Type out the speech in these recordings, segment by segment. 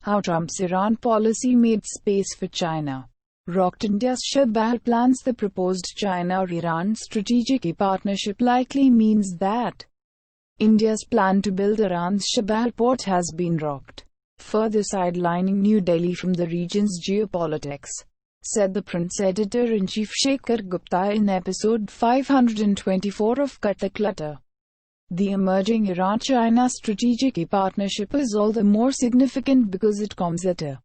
How Trump's Iran policy made space for China. Rocked India's Chabahar plans. The proposed China-Iran strategic partnership likely means that India's plan to build Iran's Chabahar port has been rocked, further sidelining New Delhi from the region's geopolitics, said ThePrint's editor-in-chief Shekhar Gupta in episode 524 of Cut The Clutter. The emerging Iran-China strategic partnership is all the more significant because it comes at a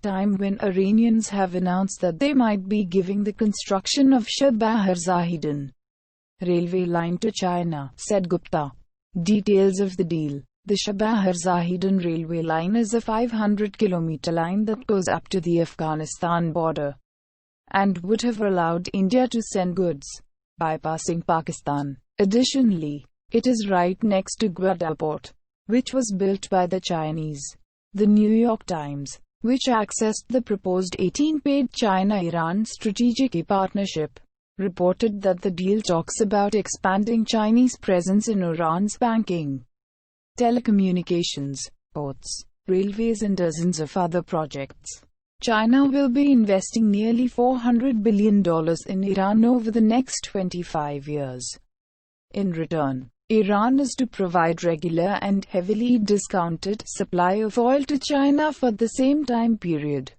time when Iranians have announced that they might be giving the construction of Chabahar-Zahedan railway line to China, said Gupta. Details of the deal. The Chabahar-Zahedan railway line is a 500-kilometer line that goes up to the Afghanistan border and would have allowed India to send goods, bypassing Pakistan. Additionally, it is right next to Gupta port, which was built by the Chinese. The New York Times, which accessed the proposed 18-page China-Iran strategic partnership, reported that the deal talks about expanding Chinese presence in Iran's banking, telecommunications, ports, railways and dozens of other projects. China will be investing nearly $400 billion in Iran over the next 25 years. In return, Iran is to provide regular and heavily discounted supply of oil to China for the same time period.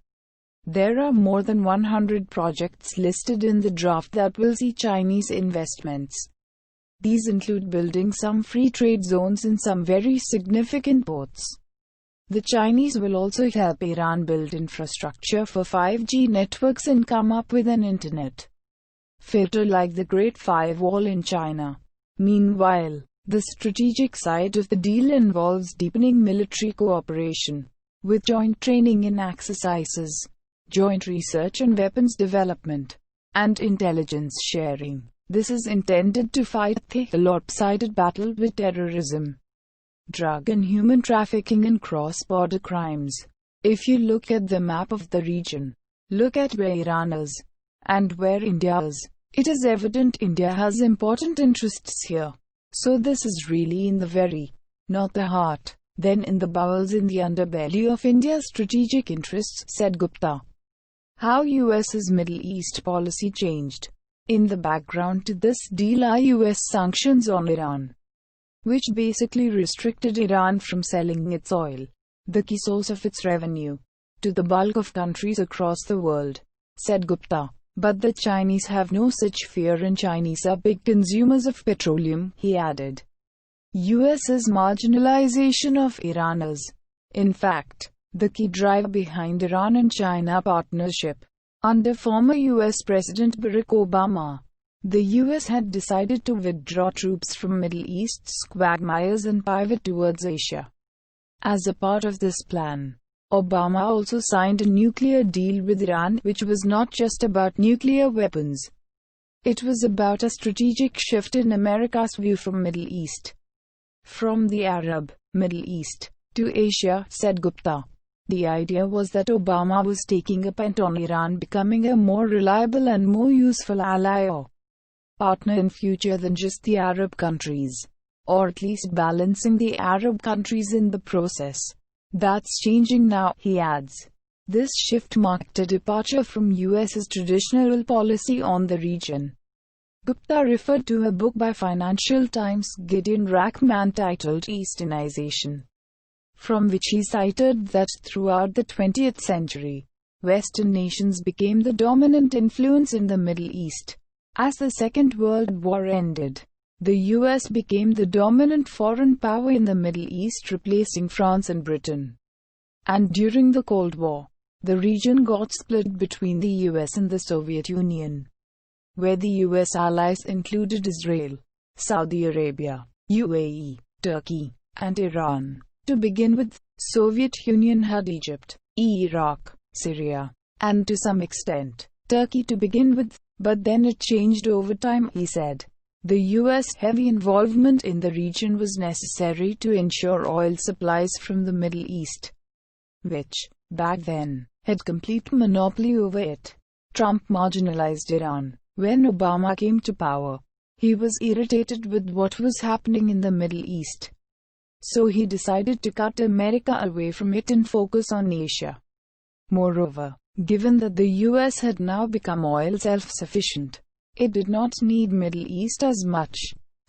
There are more than 100 projects listed in the draft that will see Chinese investments. These include building some free trade zones in some very significant ports. The Chinese will also help Iran build infrastructure for 5G networks and come up with an internet filter like the Great Firewall in China. Meanwhile, the strategic side of the deal involves deepening military cooperation, with joint training and exercises, joint research and weapons development, and intelligence sharing. This is intended to fight the lopsided battle with terrorism, drug and human trafficking and cross-border crimes. If you look at the map of the region, look at where Iran is, and where India is, it is evident India has important interests here. So this is really in the very, not the heart, then in the bowels, in the underbelly of India's strategic interests, said Gupta. How US's Middle East policy changed. In the background to this deal are US sanctions on Iran, which basically restricted Iran from selling its oil, the key source of its revenue, to the bulk of countries across the world, said Gupta. But the Chinese have no such fear and Chinese are big consumers of petroleum, he added. US's marginalization of Iran is, in fact, the key driver behind Iran and China partnership. Under former US President Barack Obama, the US had decided to withdraw troops from Middle East's quagmires and pivot towards Asia. As a part of this plan, Obama also signed a nuclear deal with Iran, which was not just about nuclear weapons. It was about a strategic shift in America's view from Middle East. From the Arab Middle East to Asia, said Gupta. The idea was that Obama was taking a punt on Iran becoming a more reliable and more useful ally or partner in future than just the Arab countries, or at least balancing the Arab countries in the process. That's changing now, he adds. This shift marked a departure from US's traditional policy on the region. Gupta referred to a book by Financial Times' Gideon Rachman titled Easternization, from which he cited that throughout the 20th century, Western nations became the dominant influence in the Middle East. As the Second World War ended, the US became the dominant foreign power in the Middle East, replacing France and Britain. And during the Cold War, the region got split between the US and the Soviet Union, where the US allies included Israel, Saudi Arabia, UAE, Turkey, and Iran. To begin with, Soviet Union had Egypt, Iraq, Syria, and to some extent, Turkey to begin with, but then it changed over time, he said. The US heavy involvement in the region was necessary to ensure oil supplies from the Middle East, which, back then, had complete monopoly over it. Trump marginalized Iran. When Obama came to power, he was irritated with what was happening in the Middle East. So he decided to cut America away from it and focus on Asia. Moreover, given that the US had now become oil self-sufficient, it did not need Middle East as much.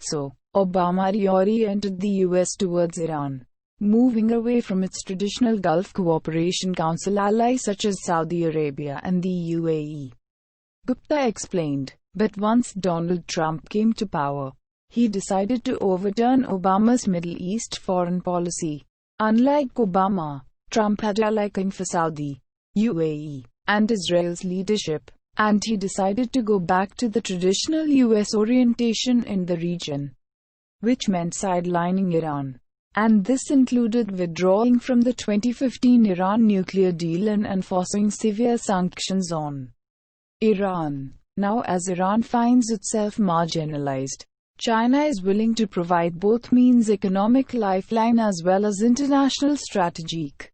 So, Obama reoriented the US towards Iran, moving away from its traditional Gulf Cooperation Council allies such as Saudi Arabia and the UAE. Gupta explained. But once Donald Trump came to power, he decided to overturn Obama's Middle East foreign policy. Unlike Obama, Trump had a liking for Saudi, UAE, and Israel's leadership, and he decided to go back to the traditional US orientation in the region, which meant sidelining Iran. And this included withdrawing from the 2015 Iran nuclear deal and enforcing severe sanctions on Iran. Now, as Iran finds itself marginalized, China is willing to provide both means economic lifeline as well as international strategic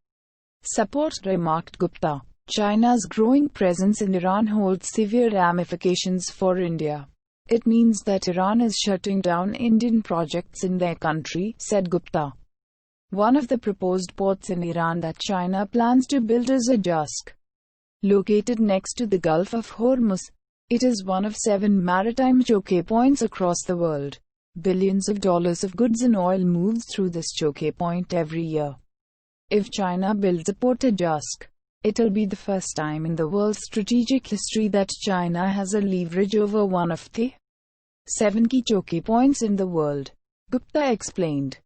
support, remarked Gupta. China's growing presence in Iran holds severe ramifications for India. It means that Iran is shutting down Indian projects in their country, said Gupta. One of the proposed ports in Iran that China plans to build is a Jask, located next to the Gulf of Hormuz. It is one of 7 maritime choke points across the world. Billions of dollars of goods and oil moves through this choke point every year. If China builds a port at Jask, it'll be the first time in the world's strategic history that China has a leverage over one of the 7 key choke points in the world, Gupta explained.